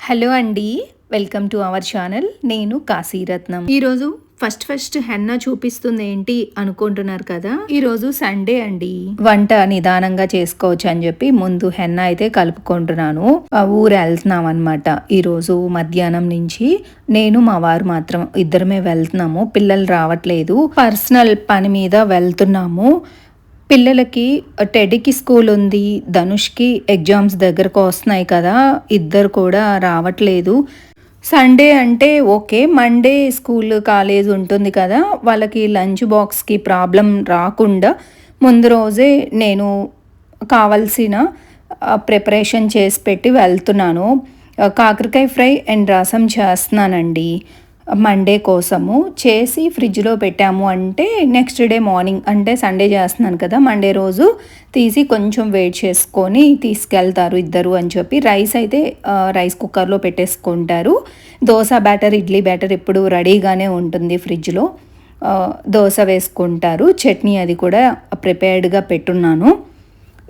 Hello అండి. Welcome to our channel. నేను కాశీరత్నం. ఈరోజు ఫస్ట్ హెన్నా చూపిస్తుంది ఏంటి అనుకుంటున్నారు కదా. ఈరోజు సండే అండి. వంట నిదానంగా చేసుకోవచ్చు అని చెప్పి ముందు హెన్నా అయితే కలుపుకుంటున్నాను. ఊరు వెళ్తున్నాం అనమాట. ఈరోజు మధ్యాహ్నం నుంచి నేను మా వారు మాత్రం ఇద్దరమే వెళ్తున్నాము. పిల్లలు రావట్లేదు. పర్సనల్ పని మీద వెళ్తున్నాము. పిల్లలకి టెడీకి స్కూల్ ఉంది, ధనుష్కి ఎగ్జామ్స్ దగ్గరకు వస్తున్నాయి కదా, ఇద్దరు కూడా రావట్లేదు. సండే అంటే ఓకే, మండే స్కూల్ కాలేజ్ ఉంటుంది కదా, వాళ్ళకి లంచ్ బాక్స్కి ప్రాబ్లం రాకుండా ముందు రోజే నేను కావలసిన ప్రిపరేషన్ చేసి పెట్టి వెళ్తున్నాను. కాకరకాయ ఫ్రై అండ్ రసం చేస్తున్నానండి. మండే కోసము చేసి ఫ్రిడ్జ్లో పెట్టాము అంటే నెక్స్ట్ డే మార్నింగ్, అంటే సండే చేస్తున్నాను కదా, మండే రోజు తీసి కొంచెం వెయిట్ చేసుకొని తీసుకెళ్తారు ఇద్దరు అని చెప్పి. రైస్ అయితే రైస్ కుక్కర్లో పెట్టేసుకుంటారు. దోశ బ్యాటర్, ఇడ్లీ బ్యాటర్ ఎప్పుడు రెడీగానే ఉంటుంది ఫ్రిడ్జ్లో. దోశ వేసుకుంటారు. చట్నీ అది కూడా ప్రిపేర్డ్గా పెట్టున్నాను.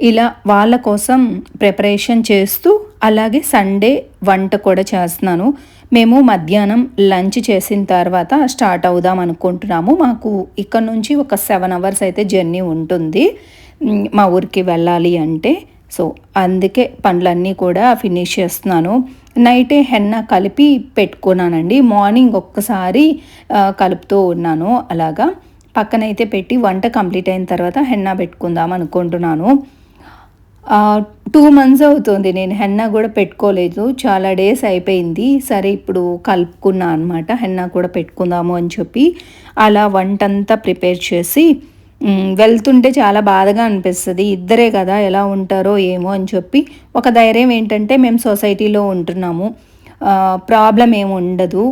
ఇలా వాళ్ళ కోసం ప్రిపరేషన్ చేస్తూ అలాగే సండే వంట కూడా చేస్తున్నాను. మేము మధ్యాహ్నం లంచ్ చేసిన తర్వాత స్టార్ట్ అవుదాం అనుకుంటున్నాము. మాకు ఇక్కడ నుంచి ఒక 7 hours అయితే జర్నీ ఉంటుంది మా ఊరికి వెళ్ళాలి అంటే. సో అందుకే పనులన్నీ కూడా ఫినిష్ చేస్తున్నాను. నైటే హెన్నా కలిపి పెట్టుకున్నానండి. మార్నింగ్ ఒక్కసారి కలుపుతూ ఉన్నాను. అలాగా పక్కనైతే పెట్టి వంట కంప్లీట్ అయిన తర్వాత హెన్నా పెట్టుకుందాం అనుకుంటున్నాను. 2 months అవుతుంది నేను హెన్నా కూడా పెట్టుకోలేదు. చాలా డేస్ అయిపోయింది. సరే ఇప్పుడు కలుపుకున్నా అనమాట, హెన్నా కూడా పెట్టుకుందాము అని చెప్పి. అలా వంటంతా ప్రిపేర్ చేసి వెళ్తుంటే చాలా బాధగా అనిపిస్తుంది. ఇద్దరే కదా, ఎలా ఉంటారో ఏమో అని చెప్పి. ఒక ధైర్యం ఏంటంటే మేము సొసైటీలో ఉంటున్నాము, ప్రాబ్లం ఏమి ఉండదు,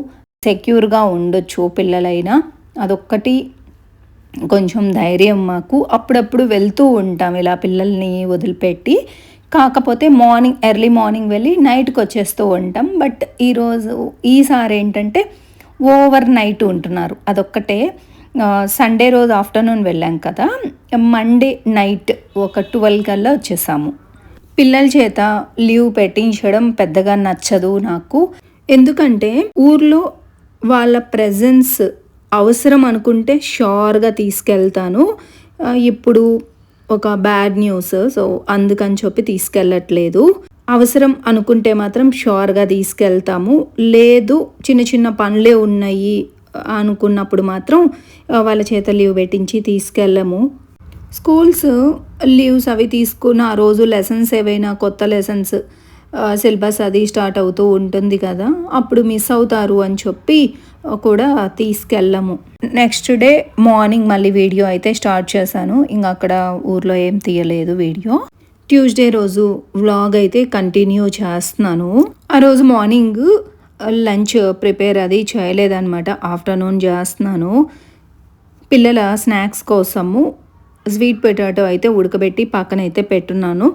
సెక్యూర్గా ఉండొచ్చు పిల్లలైనా, అదొక్కటి కొంచెం ధైర్యం మాకు. అప్పుడప్పుడు వెళ్తూ ఉంటాం ఇలా పిల్లల్ని వదిలిపెట్టి. కాకపోతే ఎర్లీ మార్నింగ్ వెళ్ళి నైట్కి వచ్చేస్తూ ఉంటాం. బట్ ఈసారి ఏంటంటే ఓవర్ నైట్ ఉంటున్నారు, అదొక్కటే. సండే రోజు ఆఫ్టర్నూన్ వెళ్ళాం కదా, మండే నైట్ ఒక 12 కల్లా వచ్చేసాము. పిల్లల చేత లీవ్ పెట్టించడం పెద్దగా నచ్చదు నాకు. ఎందుకంటే ఊర్లో వాళ్ళ ప్రెజెన్స్ అవసరం అనుకుంటే షూర్గా తీసుకెళ్తాను. ఇప్పుడు ఒక బ్యాడ్ న్యూస్, సో అందుకని చెప్పి తీసుకెళ్ళట్లేదు. అవసరం అనుకుంటే మాత్రం షూర్గా తీసుకెళ్తాము. లేదు చిన్న చిన్న పనులే ఉన్నాయి అనుకున్నప్పుడు మాత్రం వాళ్ళ చేత లీవ్ పెట్టించి తీసుకెళ్ళము. స్కూల్స్ లీవ్స్ అవి తీసుకున్న ఆ రోజు లెసన్స్ ఏవైనా కొత్త లెసన్స్, సిలబస్ అది స్టార్ట్ అవుతూ ఉంటుంది కదా, అప్పుడు మిస్ అవుతారు అని చెప్పి కూడా తీసుకెళ్ళము. నెక్స్ట్ డే మార్నింగ్ మళ్ళీ వీడియో అయితే స్టార్ట్ చేశాను. ఇంకా అక్కడ ఊర్లో ఏం తీయలేదు వీడియో. ట్యూస్డే రోజు వ్లాగ్ అయితే కంటిన్యూ చేస్తున్నాను. ఆ రోజు మార్నింగ్ లంచ్ ప్రిపేర్ అది చేయలేదన్నమాట, ఆఫ్టర్నూన్ చేస్తున్నాను. పిల్లల స్నాక్స్ కోసము స్వీట్ పొటాటో అయితే ఉడకబెట్టి పక్కన అయితే పెట్టున్నాను.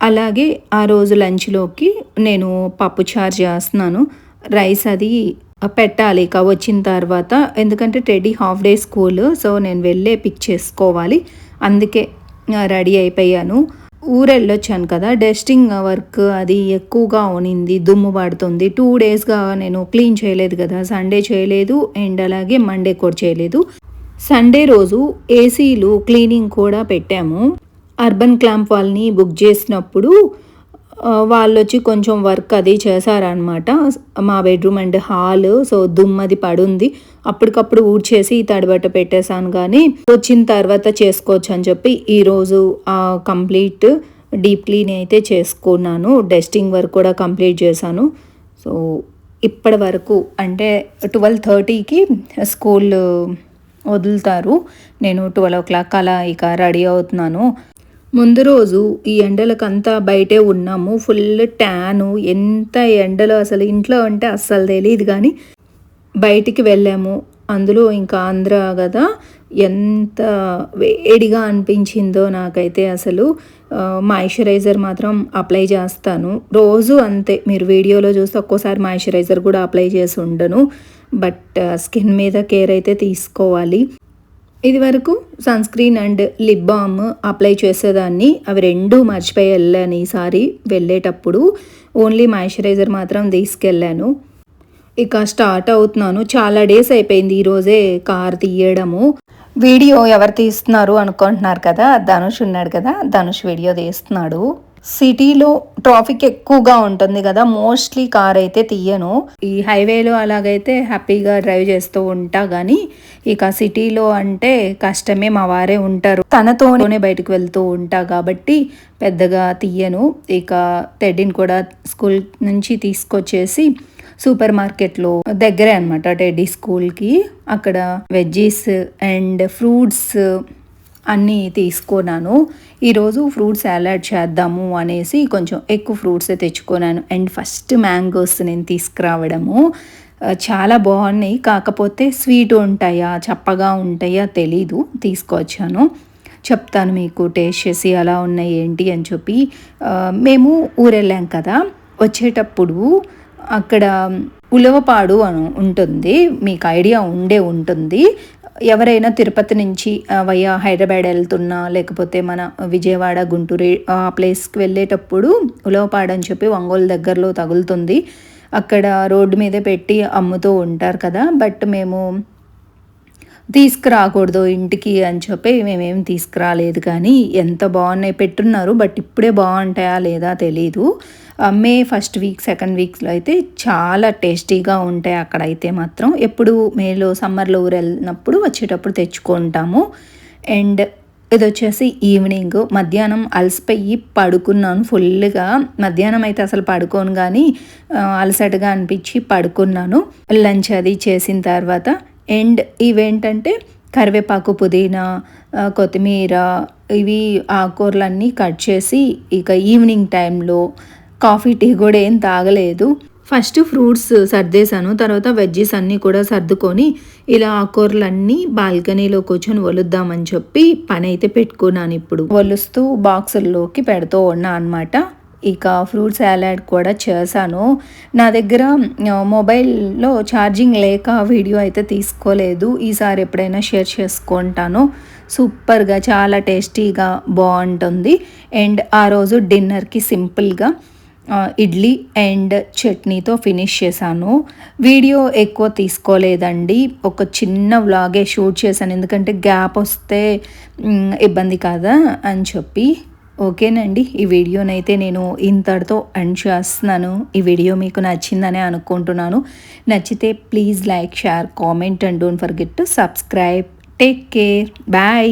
అలాగే ఆ రోజు లంచ్లోకి నేను పప్పుచారు చేస్తున్నాను. రైస్ అది పెట్టాలి ఇక వచ్చిన తర్వాత, ఎందుకంటే teddy half day school, so నేను వెళ్ళే పిక్ చేసుకోవాలి. అందుకే రెడీ అయిపోయాను. ఊరెళ్ళొచ్చాను కదా, డస్టింగ్ వర్క్ అది ఎక్కువగా ఉనింది, దుమ్ము పడుతుంది. 2 daysగా నేను క్లీన్ చేయలేదు కదా, సండే చేయలేదు అండ్ అలాగే మండే కూడా చేయలేదు. సండే రోజు ఏసీలు క్లీనింగ్ కూడా పెట్టాము. అర్బన్ క్లాంప్ వాళ్ళని బుక్ చేసినప్పుడు వాళ్ళు వచ్చి కొంచెం వర్క్ అది చేశారనమాట, మా బెడ్రూమ్ అండ్ హాల్. సో దుమ్మది పడుంది, అప్పటికప్పుడు ఊడ్చేసి తడిబట్ట పెట్టేశాను. కానీ వచ్చిన తర్వాత చేసుకోవచ్చు అని చెప్పి ఈరోజు కంప్లీట్ డీప్ క్లీన్ అయితే చేసుకున్నాను. డస్టింగ్ వర్క్ కూడా కంప్లీట్ చేశాను. సో ఇప్పటి వరకు అంటే 12:30కి స్కూల్ వదులుతారు. నేను 12 o'clock అలా ఇక రెడీ అవుతున్నాను. ముందు రోజు ఈ ఎండలకంతా బయటే ఉన్నాము. ఫుల్ ట్యాను, ఎంత ఎండలో అసలు ఇంట్లో అంటే అస్సలు తెలియదు. కానీ బయటికి వెళ్ళాము, అందులో ఇంకా ఆంధ్ర కదా, ఎంత వేడిగా అనిపించిందో నాకైతే. అసలు మాయిశ్చరైజర్ మాత్రం అప్లై చేస్తాను రోజు, అంతే. మీరు వీడియోలో చూస్తే ఒక్కోసారి మాయిశ్చరైజర్ కూడా అప్లై చేసి ఉండను, బట్ స్కిన్ మీద కేర్ అయితే తీసుకోవాలి. ఇది వరకు sunscreen and lip balm apply చేసేదాన్ని. అవి రెండూ మర్చిపోయి వెళ్ళాను ఈసారి వెళ్ళేటప్పుడు. ఓన్లీ మాయిశ్చరైజర్ మాత్రం తీసుకెళ్ళాను. ఇక స్టార్ట్ అవుతున్నాను. చాలా డేస్ అయిపోయింది ఈరోజే కార్ తీయడము. వీడియో ఎవరు తీస్తున్నారు అనుకుంటున్నారు కదా, ధనుష్ ఉన్నాడు కదా, ధనుష్ వీడియో తీస్తున్నాడు. సిటీలో ట్రాఫిక్ ఎక్కువగా ఉంటుంది కదా, మోస్ట్లీ కార్ అయితే తీయను. ఈ హైవేలో అలాగైతే హ్యాపీగా డ్రైవ్ చేస్తూ ఉంటా, కానీ ఇక సిటీలో అంటే కష్టమే. మా వారే ఉంటారు, తనతోనే బయటకు వెళ్తూ ఉంటా కాబట్టి పెద్దగా తీయను. ఇక టెడ్డీని కూడా స్కూల్ నుంచి తీసుకొచ్చేసి సూపర్ మార్కెట్లో దగ్గరే అనమాట టెడ్డీ స్కూల్కి, అక్కడ వెజ్జీస్ అండ్ ఫ్రూట్స్ అన్నీ తీసుకున్నాను. ఈరోజు ఫ్రూట్ సాలడ్ చేద్దాము అనేసి కొంచెం ఎక్కువ ఫ్రూట్సే తెచ్చుకున్నాను. అండ్ ఫస్ట్ మ్యాంగోస్ నేను తీసుకురావడము. చాలా బాగున్నాయి, కాకపోతే స్వీట్ ఉంటాయా చప్పగా ఉంటాయా తెలీదు. తీసుకొచ్చాను, చెప్తాను మీకు టేస్ట్ చేసి ఎలా ఉన్నాయి ఏంటి అని చెప్పి. మేము ఊరెళ్ళాం కదా, వచ్చేటప్పుడు అక్కడ ఉలవపాడు అని ఉంటుంది, మీకు ఐడియా ఉంటుంది. ఎవరైనా తిరుపతి నుంచి వయ్యా హైదరాబాద్ వెళ్తున్నా, లేకపోతే మన విజయవాడ గుంటూరు ఆ ప్లేస్కి వెళ్ళేటప్పుడు ఉలవపాడు అని చెప్పి ఒంగోలు దగ్గరలో తగులుతుంది. అక్కడ రోడ్డు మీదే పెట్టి అమ్ముతూ ఉంటారు కదా. బట్ మేము తీసుకురాకూడదు ఇంటికి అని చెప్పి మేమేం తీసుకురాలేదు. కానీ ఎంత బాగున్నాయి పెట్టున్నారు, బట్ ఇప్పుడే బాగుంటాయా లేదా తెలీదు. మే ఫస్ట్ వీక్ సెకండ్ వీక్స్లో అయితే చాలా టేస్టీగా ఉంటాయి అక్కడైతే మాత్రం. ఎప్పుడు మేలో సమ్మర్లో ఊరు వెళ్ళినప్పుడు వచ్చేటప్పుడు తెచ్చుకుంటాము. అండ్ ఇది వచ్చేసి ఈవినింగ్, మధ్యాహ్నం అలసిపోయి పడుకున్నాను ఫుల్గా. మధ్యాహ్నం అయితే అసలు పడుకోను, కానీ అలసటగా అనిపించి పడుకున్నాను. లంచ్ అది చేసిన తర్వాత అండ్ ఇవేంటంటే కరివేపాకు, పుదీనా, కొత్తిమీర, ఇవి ఆకుకూరలన్నీ కట్ చేసి ఇక ఈవినింగ్ టైంలో కాఫీ టీ కూడా ఏం తాగలేదు. ఫస్ట్ ఫ్రూట్స్ సర్దేశాను, తర్వాత వెజ్జీస్ అన్నీ కూడా సర్దుకొని ఇలా ఆకుకూరలన్నీ బాల్కనీలో కూర్చొని ఒలుద్దామని చెప్పి పని అయితే పెట్టుకున్నాను. ఇప్పుడు ఒలుస్తూ బాక్సుల్లోకి పెడుతూ ఉన్నా అనమాట. ఇక ఫ్రూట్ సాలడ్ కూడా చేశాను. నా దగ్గర మొబైల్లో ఛార్జింగ్ లేక వీడియో అయితే తీసుకోలేదు. ఈసారి ఎప్పుడైనా షేర్ చేసుకుంటాను. సూపర్గా చాలా టేస్టీగా బాగుంటుంది. అండ్ ఆ రోజు డిన్నర్కి సింపుల్గా ఇడ్లీ అండ్ చట్నీతో ఫినిష్ చేశాను. వీడియో ఎక్కువ తీసుకోలేదండి, ఒక చిన్న వ్లాగే షూట్ చేశాను, ఎందుకంటే గ్యాప్ వస్తే ఇబ్బంది కాదా అని చెప్పి. ఓకేనండి, ఈ వీడియోనైతే నేను ఇంతటితో ఎండ్ చేస్తున్నాను. ఈ వీడియో మీకు నచ్చిందని అనుకుంటున్నాను. నచ్చితే please like, share, comment and don't forget to subscribe. Take care, bye.